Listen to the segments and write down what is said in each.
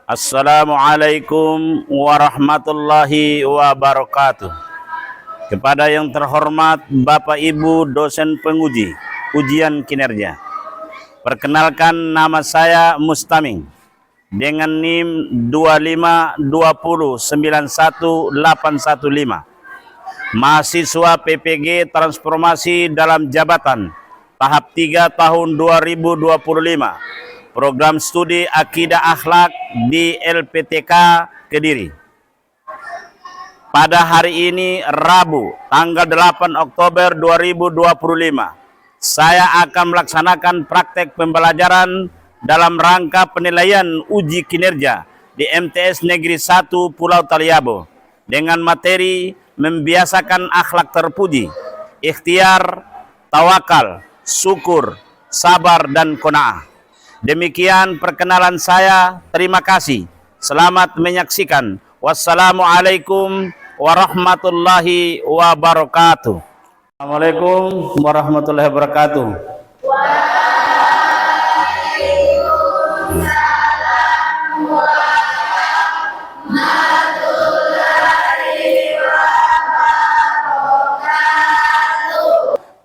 Assalamualaikum warahmatullahi wabarakatuh. Kepada yang terhormat Bapak Ibu dosen penguji ujian kinerja, perkenalkan nama saya Mustaming dengan NIM 252091815, mahasiswa PPG Transformasi dalam Jabatan tahap 3 tahun 2025, program studi Akidah Akhlak di LPTK Kediri. Pada hari ini Rabu tanggal 8 Oktober 2025, saya akan melaksanakan praktek pembelajaran dalam rangka penilaian uji kinerja di MTS Negeri 1 Pulau Taliabo dengan materi membiasakan akhlak terpuji, ikhtiar, tawakal, syukur, sabar, dan qanaah. Demikian perkenalan saya. Terima kasih. Selamat menyaksikan. Wassalamualaikum warahmatullahi wabarakatuh. Assalamualaikum warahmatullahi wabarakatuh.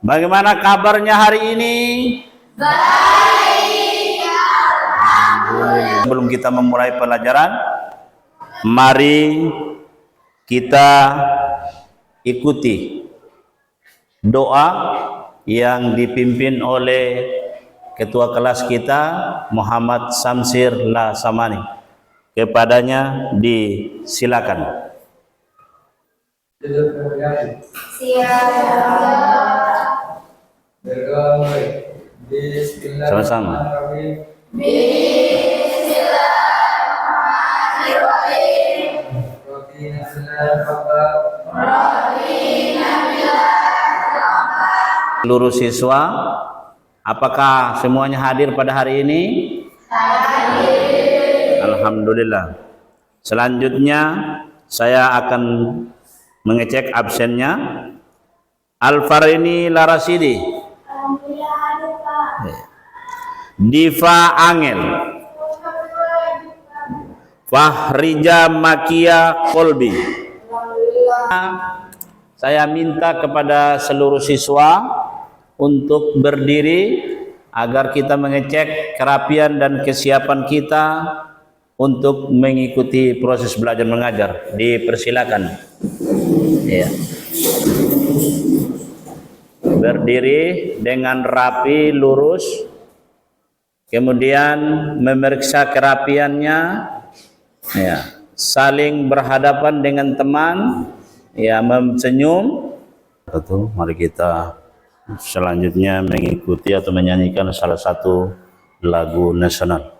Bagaimana kabarnya hari ini? Sebelum kita memulai pelajaran, mari kita ikuti doa yang dipimpin oleh ketua kelas kita Muhammad Samsir Lasamani. Kepadanya disilakan. Sama-sama. Seluruh siswa, apakah semuanya hadir pada hari ini? Hadir. Alhamdulillah. Selanjutnya saya akan mengecek absennya. Alfarini Larasidi, Diva Angel, Fahrija Makia Kolbi. Saya minta kepada seluruh siswa untuk berdiri agar kita mengecek kerapian dan kesiapan kita untuk mengikuti proses belajar mengajar. Dipersilakan. Ya. Berdiri dengan rapi, lurus, kemudian memeriksa kerapiannya, ya, saling berhadapan dengan teman, ya, senyum. Mari kita selanjutnya mengikuti atau menyanyikan salah satu lagu nasional.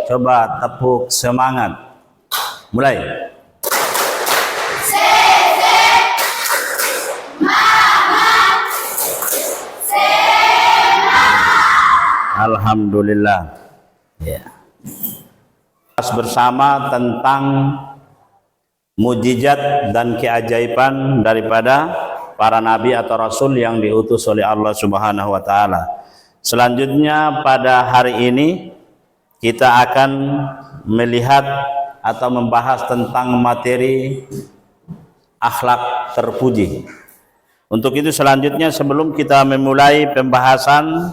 Coba tepuk semangat. Mulai. Alhamdulillah. Ya. Bersama tentang mujizat dan keajaiban daripada para nabi atau rasul yang diutus oleh Allah Subhanahu wa taala. Selanjutnya pada hari ini kita akan melihat atau membahas tentang materi akhlak terpuji. Untuk itu selanjutnya sebelum kita memulai pembahasan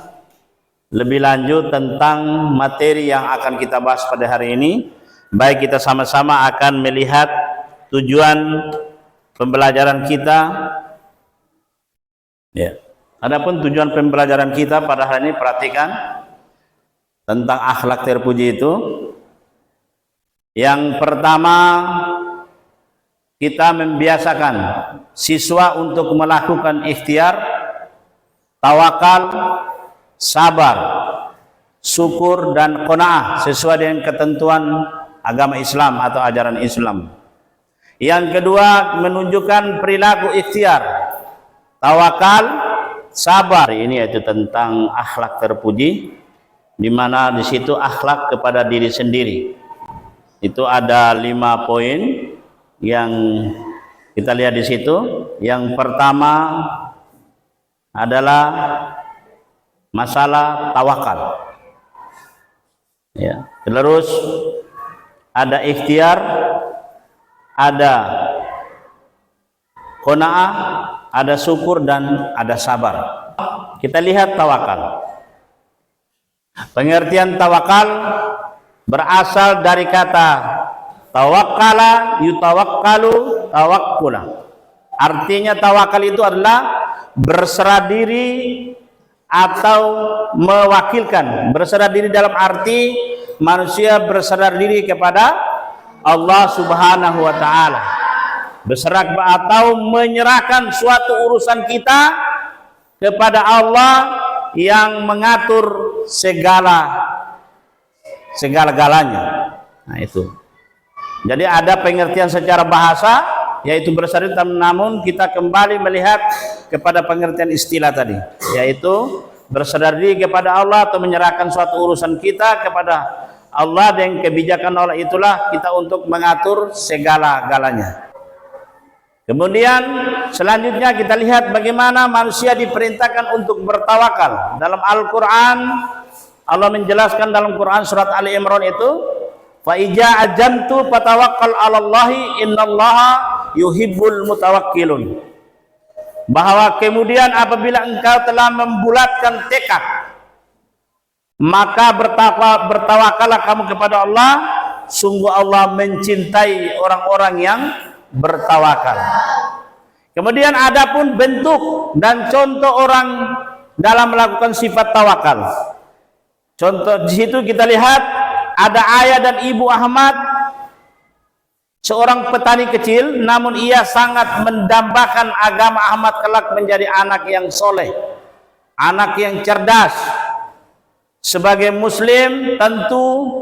lebih lanjut tentang materi yang akan kita bahas pada hari ini, baik kita sama-sama akan melihat tujuan pembelajaran kita. Ya. Adapun tujuan pembelajaran kita pada hari ini, perhatikan tentang akhlak terpuji itu. Yang pertama, kita membiasakan siswa untuk melakukan ikhtiar, tawakal, sabar, syukur, dan qanaah sesuai dengan ketentuan agama Islam atau ajaran Islam. Yang kedua, menunjukkan perilaku ikhtiar, tawakal, sabar. Ini yaitu tentang akhlak terpuji, di mana di situ akhlak kepada diri sendiri. Itu ada 5 poin yang kita lihat di situ. Yang pertama adalah masalah tawakal. Ya. Terus ada ikhtiar, ada qanaah, ada syukur, dan ada sabar. Kita lihat tawakal. Pengertian tawakal berasal dari kata tawakkala yutawakkalu tawakkula. Artinya tawakal itu adalah berserah diri atau mewakilkan. Berserah diri dalam arti manusia berserah diri kepada Allah Subhanahu wa taala. Berserah atau menyerahkan suatu urusan kita kepada Allah yang mengatur segala-galanya. Nah, itu. Jadi ada pengertian secara bahasa yaitu berserah diri, namun kita kembali melihat kepada pengertian istilah tadi, yaitu berserah diri kepada Allah atau menyerahkan suatu urusan kita kepada Allah, dan kebijakan Allah itulah kita untuk mengatur segala-galanya. Kemudian selanjutnya kita lihat bagaimana manusia diperintahkan untuk bertawakal. Dalam Al-Quran Allah menjelaskan dalam Quran surat Ali Imran itu, fa ija ajantu fatawakkal 'alallahi innallaha yuhibbul mutawakkilun. Bahwa kemudian apabila engkau telah membulatkan tekad, maka bertawakallah kamu kepada Allah, sungguh Allah mencintai orang-orang yang bertawakal. Kemudian adapun bentuk dan contoh orang dalam melakukan sifat tawakal. Contoh di situ kita lihat ada ayah dan ibu Ahmad, seorang petani kecil, namun ia sangat mendambakan agama Ahmad kelak menjadi anak yang soleh, anak yang cerdas. Sebagai muslim tentu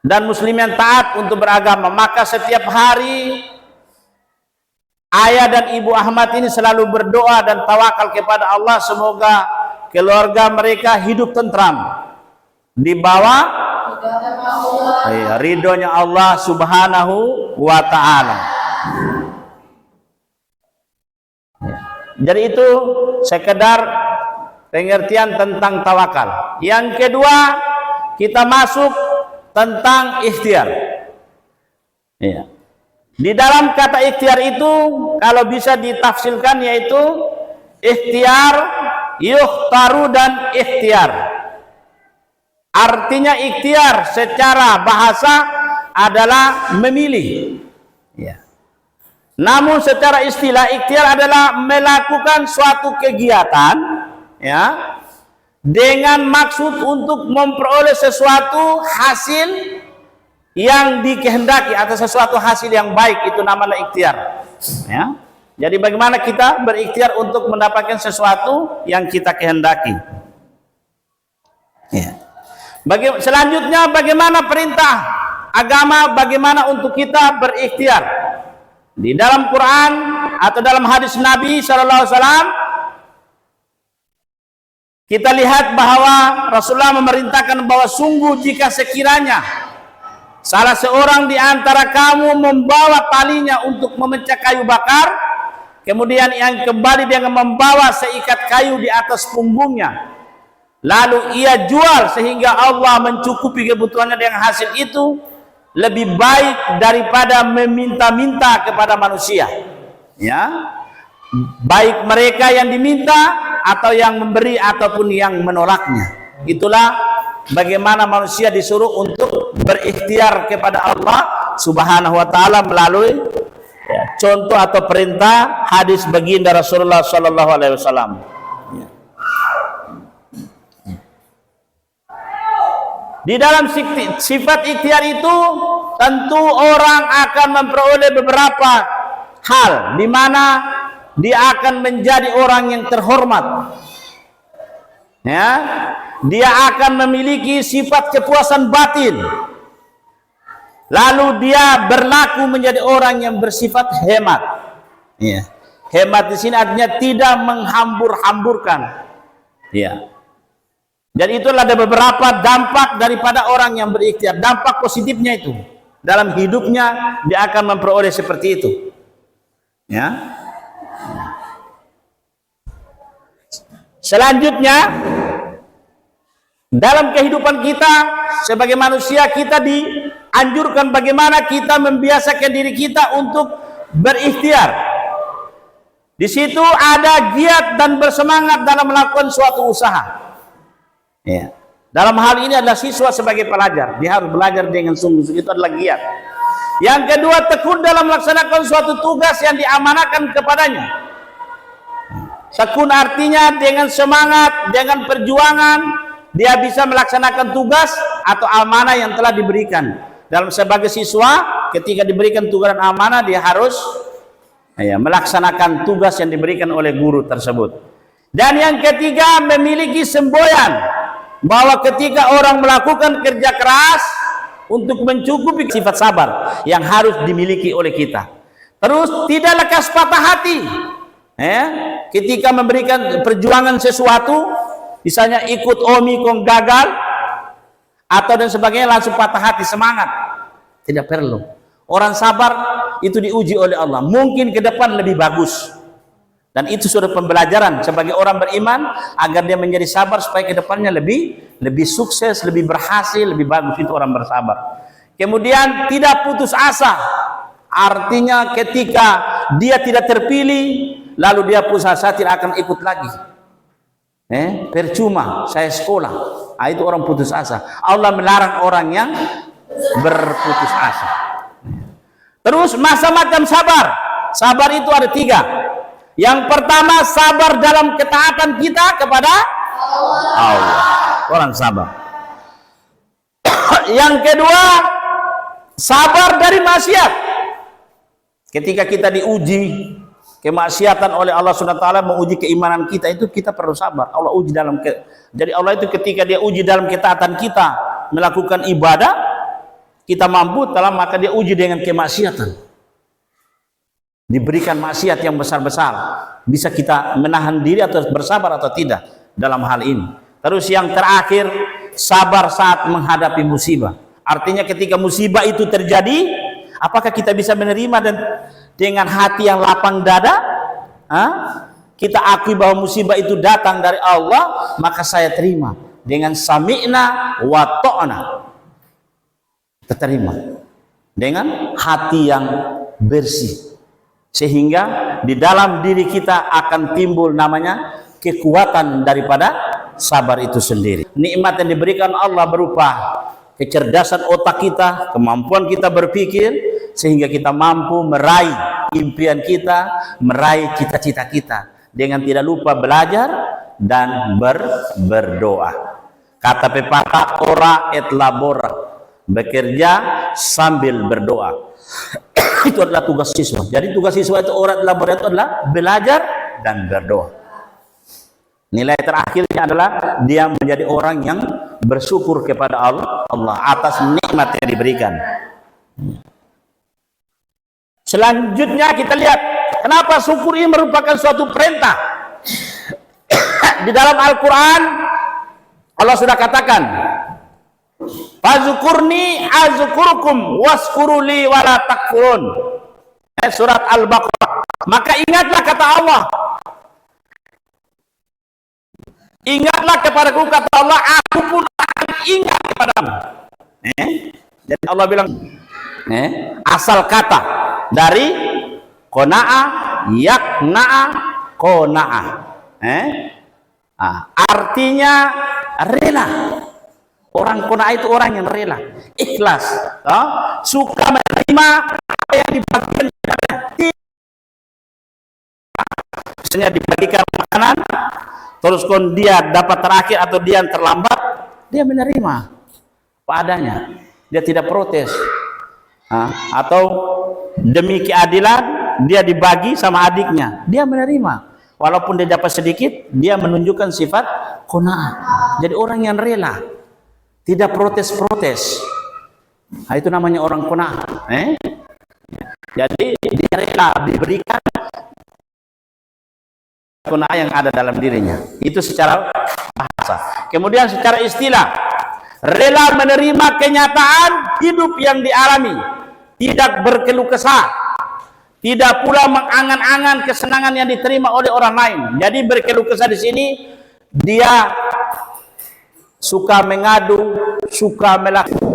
dan muslim yang taat untuk beragama, maka setiap hari ayah dan ibu Ahmad ini selalu berdoa dan tawakal kepada Allah, semoga keluarga mereka hidup tentram di bawah ridhonya Allah Subhanahu wa ta'ala. Jadi itu sekedar pengertian tentang tawakal. Yang kedua, kita masuk tentang ikhtiar. Ya. Di dalam kata ikhtiar itu kalau bisa ditafsirkan yaitu ikhtiar, yukhtaru, dan ikhtiar. Artinya ikhtiar secara bahasa adalah memilih. Ya. Namun secara istilah ikhtiar adalah melakukan suatu kegiatan, ya, dengan maksud untuk memperoleh sesuatu hasil yang dikehendaki atau sesuatu hasil yang baik, itu namanya ikhtiar. Ya. Jadi bagaimana kita berikhtiar untuk mendapatkan sesuatu yang kita kehendaki. Ya. Selanjutnya bagaimana perintah agama, bagaimana untuk kita berikhtiar. Di dalam Quran atau dalam hadis Nabi SAW kita lihat bahwa Rasulullah memerintahkan bahwa sungguh jika sekiranya salah seorang di antara kamu membawa talinya untuk memecah kayu bakar, kemudian yang kembali dia membawa seikat kayu di atas punggungnya, lalu ia jual sehingga Allah mencukupi kebutuhannya dengan hasil itu, lebih baik daripada meminta-minta kepada manusia. Ya, baik mereka yang diminta atau yang memberi ataupun yang menolaknya. Itulah bagaimana manusia disuruh untuk berikhtiar kepada Allah Subhanahu wa taala melalui contoh atau perintah hadis baginda Rasulullah sallallahu alaihi wasallam. Di dalam sifat ikhtiar itu tentu orang akan memperoleh beberapa hal di mana dia akan menjadi orang yang terhormat. Ya, dia akan memiliki sifat kepuasan batin. Lalu dia berlaku menjadi orang yang bersifat hemat. Ya. Hemat di sini artinya tidak menghambur-hamburkan. Ya. Jadi itulah ada beberapa dampak daripada orang yang berikhtiar. Dampak positifnya itu dalam hidupnya dia akan memperoleh seperti itu. Ya. Selanjutnya, dalam kehidupan kita sebagai manusia, kita dianjurkan bagaimana kita membiasakan diri kita untuk berikhtiar. Di situ ada giat dan bersemangat dalam melakukan suatu usaha. Ya. Dalam hal ini adalah siswa sebagai pelajar, dia harus belajar dengan sungguh-sungguh, itu adalah giat. Yang kedua, tekun dalam melaksanakan suatu tugas yang diamanahkan kepadanya. Tekun artinya dengan semangat, dengan perjuangan, dia bisa melaksanakan tugas atau amanah yang telah diberikan. Dalam sebagai siswa, ketika diberikan tugas dan amanah, dia harus melaksanakan tugas yang diberikan oleh guru tersebut. Dan yang ketiga, memiliki semboyan bahwa ketika orang melakukan kerja keras untuk mencukupi sifat sabar yang harus dimiliki oleh kita. Terus tidak lekas patah hati. Ketika memberikan perjuangan sesuatu, misalnya ikut omikong gagal atau dan sebagainya, langsung patah hati, semangat. Tidak perlu. Orang sabar itu diuji oleh Allah, mungkin ke depan lebih bagus. Dan itu sudah pembelajaran sebagai orang beriman agar dia menjadi sabar supaya ke depannya lebih sukses, lebih berhasil, lebih bagus. Itu orang bersabar. Kemudian tidak putus asa. Artinya ketika dia tidak terpilih, lalu dia putus asa, tidak akan ikut lagi. Percuma saya sekolah. Itu orang putus asa. Allah melarang orang yang berputus asa. Terus macam-macam sabar. Sabar itu ada 3. Yang pertama, sabar dalam ketaatan kita kepada Allah. Orang sabar. Yang kedua, sabar dari maksiat. Ketika kita diuji kemaksiatan oleh Allah Subhanahu wa taala, menguji keimanan kita, itu kita perlu sabar. Allah uji jadi Allah itu ketika dia uji dalam ketaatan kita melakukan ibadah, kita mampu dalam, maka dia uji dengan kemaksiatan. Diberikan maksiat yang besar-besar, bisa kita menahan diri atau bersabar atau tidak dalam hal ini. Terus yang terakhir, sabar saat menghadapi musibah. Artinya ketika musibah itu terjadi, apakah kita bisa menerima dan dengan hati yang lapang dada? Kita akui bahwa musibah itu datang dari Allah, maka saya terima dengan sami'na wa ta'na. Kita terima dengan hati yang bersih, sehingga di dalam diri kita akan timbul namanya kekuatan daripada sabar itu sendiri. Nikmat yang diberikan Allah berupa kecerdasan otak kita, kemampuan kita berpikir, sehingga kita mampu meraih impian kita, meraih cita-cita kita, dengan tidak lupa belajar dan berdoa. Kata pepatah, ora et labora, bekerja sambil berdoa. Itu adalah tugas siswa. Jadi tugas siswa itu, ora et labora, itu adalah belajar dan berdoa. Nilai terakhirnya adalah dia menjadi orang yang bersyukur kepada Allah atas nikmat yang diberikan. Selanjutnya kita lihat kenapa syukur ini merupakan suatu perintah. Di dalam Al-Quran Allah sudah katakan, "Fazkurni azkurkum waskuruli wala takfurun." Surat Al-Baqarah. Maka ingatlah, kata Allah, ingatlah kepadaku, kata Allah, aku pun akan ingat kepadamu. Jadi Allah bilang, asal kata dari qana'a, yakna'a, qana'a. Artinya rela. Orang qana'a itu orang yang rela, ikhlas, suka menerima apa yang dibagikan. Misalnya dibagikan makanan, terus kalau dia dapat terakhir atau dia yang terlambat, dia menerima apa adanya, dia tidak protes. Atau demi keadilan dia dibagi sama adiknya, dia menerima walaupun dia dapat sedikit, dia menunjukkan sifat qanaah. Jadi orang yang rela, tidak protes-protes, itu namanya orang qanaah. Jadi dia rela diberikan sempurna yang ada dalam dirinya. Itu secara bahasa. Kemudian secara istilah, rela menerima kenyataan hidup yang dialami, tidak berkeluh kesah, tidak pula mengangan-angan kesenangan yang diterima oleh orang lain. Jadi berkeluh kesah di sini dia suka mengadu, suka melakukan.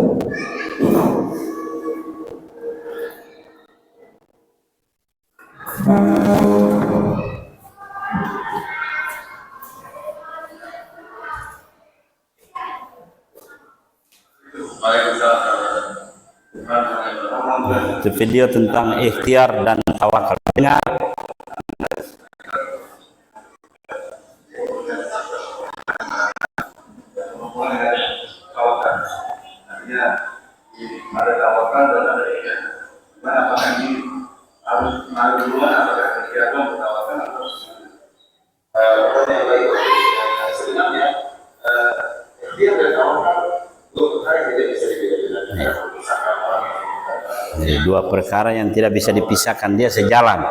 Itu video tentang ikhtiar dan tawakal. Dengar. Ada tawakal dan ada ikhtiar. Mana apakah ini harus maju duluan apakah ikhtiar dong tawakal atau sebenarnya ikhtiar dan tawakal untuk saya tidak bisa dibedakan. Dua perkara yang tidak bisa dipisahkan, dia sejalan,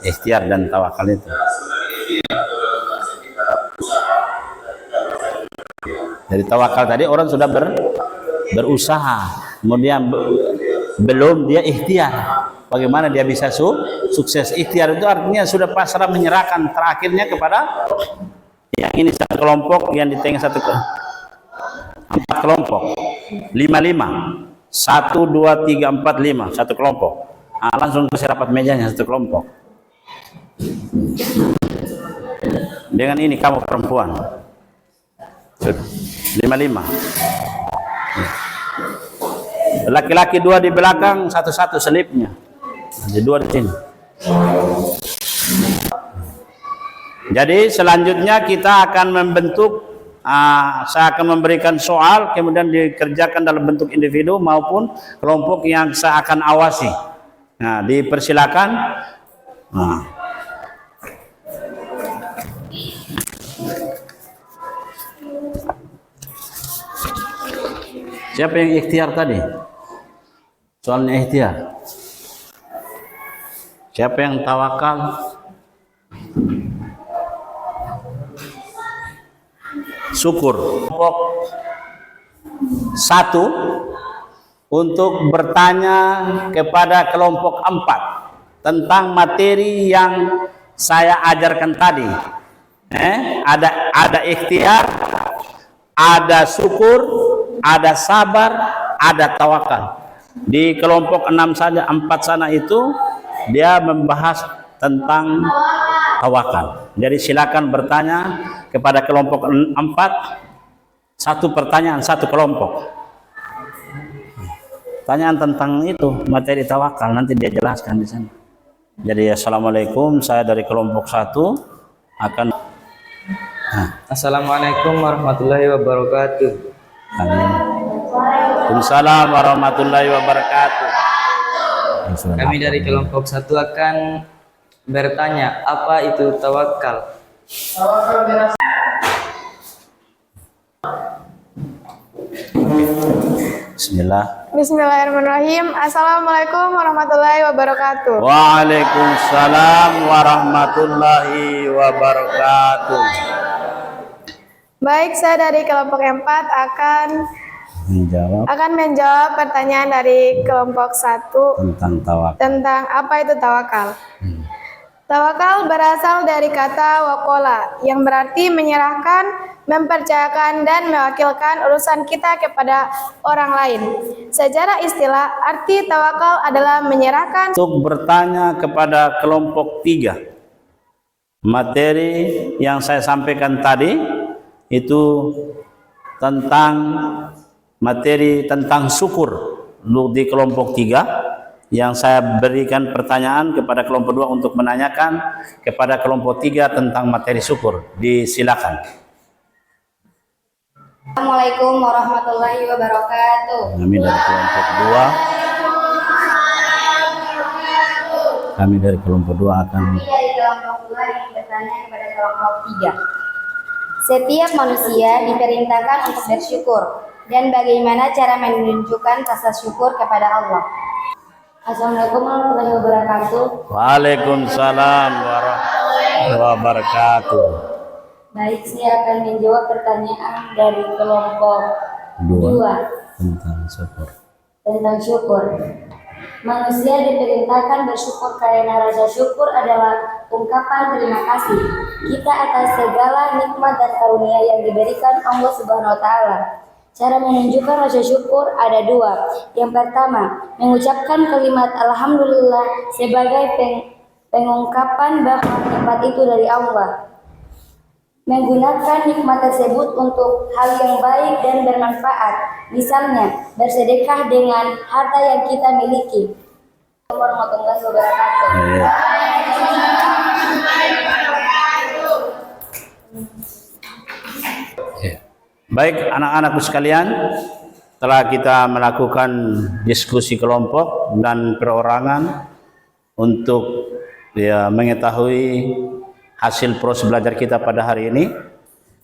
ikhtiar dan tawakal itu. Dari tawakal tadi orang sudah berusaha, kemudian belum dia ikhtiar. Bagaimana dia bisa sukses? Ikhtiar itu artinya sudah pasrah, menyerahkan terakhirnya kepada yang ini satu kelompok, yang di tengah satu empat kelompok, 5-5, 1, 2, 3, 4, 5, satu kelompok. Nah, langsung ke rapat mejanya satu kelompok. Dengan ini kamu perempuan, 5-5. Laki-laki 2 di belakang, satu-satu selipnya. Ada 2 di sini. Jadi selanjutnya kita akan membentuk, saya akan memberikan soal, kemudian dikerjakan dalam bentuk individu maupun kelompok yang saya akan awasi. Nah, dipersilakan. Nah. Siapa yang ikhtiar tadi? Soalnya ikhtiar. Siapa yang tawakal? Syukur. Kelompok 1 untuk bertanya kepada kelompok 4 tentang materi yang saya ajarkan tadi. Ada ikhtiar, ada syukur, ada sabar, ada tawakal. Di kelompok 6 saja, 4 sana itu dia membahas tentang tawakal. Jadi silakan bertanya kepada kelompok 4, satu pertanyaan satu kelompok. Pertanyaan tentang itu materi tawakal nanti dia jelaskan di sana. Jadi assalamualaikum, saya dari kelompok 1 akan. Assalamualaikum warahmatullahi wabarakatuh. Amin. Waalaikumsalam warahmatullahi wabarakatuh. Kami dari kelompok 1 akan bertanya, apa itu tawakal? Bismillah. Bismillahirrahmanirrahim. Assalamualaikum warahmatullahi wabarakatuh. Waalaikumsalam warahmatullahi wabarakatuh. Baik, saya dari kelompok 4 akan menjawab pertanyaan dari kelompok 1 tentang tawakal. tentang apa itu tawakal. Tawakal berasal dari kata wakola yang berarti menyerahkan, mempercayakan, dan mewakilkan urusan kita kepada orang lain. Secara istilah, arti tawakal adalah menyerahkan. Untuk bertanya kepada kelompok 3, materi yang saya sampaikan tadi itu tentang materi tentang syukur di kelompok 3. Yang saya berikan pertanyaan kepada kelompok 2 untuk menanyakan kepada kelompok 3 tentang materi syukur. Disilakan. Assalamualaikum warahmatullahi wabarakatuh. Kami dari kelompok 2. Kami dari kelompok 2 akan. Kami dari kelompok 2 yang bertanya kepada kelompok 3. Setiap manusia diperintahkan untuk bersyukur, dan bagaimana cara menunjukkan rasa syukur kepada Allah? Assalamualaikum warahmatullahi wabarakatuh. Waalaikumsalam warahmatullahi wabarakatuh. Baik, saya akan menjawab pertanyaan dari kelompok Dua. 2 Tentang syukur. tentang syukur. Manusia diperintahkan bersyukur karena rasa syukur adalah ungkapan terima kasih kita atas segala nikmat dan karunia yang diberikan Allah Subhanahu wa taala. Cara menunjukkan rasa syukur ada dua. Yang pertama, mengucapkan kalimat alhamdulillah sebagai pengungkapan bahwa nikmat itu dari Allah. Menggunakan nikmat tersebut untuk hal yang baik dan bermanfaat. Misalnya, bersedekah dengan harta yang kita miliki. Warahmatullahi wabarakatuh. Ya. Baik anak-anakku sekalian, telah kita melakukan diskusi kelompok dan perorangan untuk mengetahui hasil proses belajar kita pada hari ini.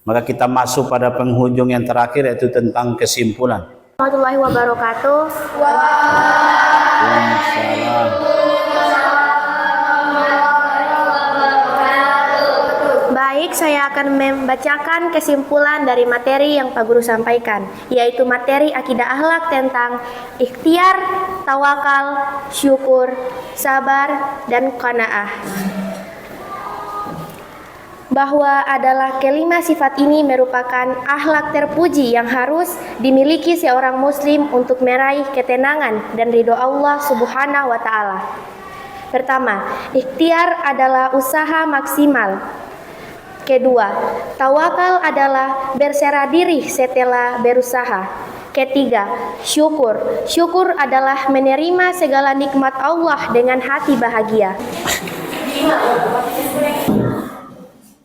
Maka kita masuk pada penghujung yang terakhir, yaitu tentang kesimpulan. Warahmatullahi wabarakatuh. Waalaikumsalam. Baik, saya akan membacakan kesimpulan dari materi yang Pak Guru sampaikan, yaitu materi akidah akhlak tentang ikhtiar, tawakal, syukur, sabar, dan qanaah. Bahwa adalah kelima sifat ini merupakan akhlak terpuji yang harus dimiliki seorang muslim untuk meraih ketenangan dan ridho Allah Subhanahu wa taala. Pertama, ikhtiar adalah usaha maksimal. Kedua, tawakal adalah berserah diri setelah berusaha. Ketiga, syukur. Syukur adalah menerima segala nikmat Allah dengan hati bahagia.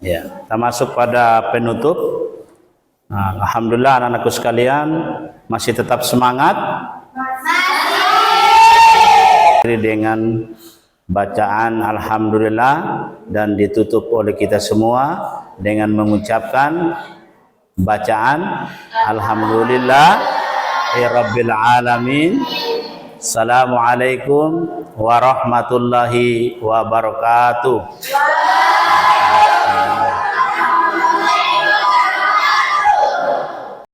Ya, kita masuk pada penutup. Nah, alhamdulillah anak-anakku sekalian masih tetap semangat. Dengan bacaan alhamdulillah dan ditutup oleh kita semua dengan mengucapkan bacaan alhamdulillah rabbil alamin. Assalamualaikum warahmatullahi wabarakatuh.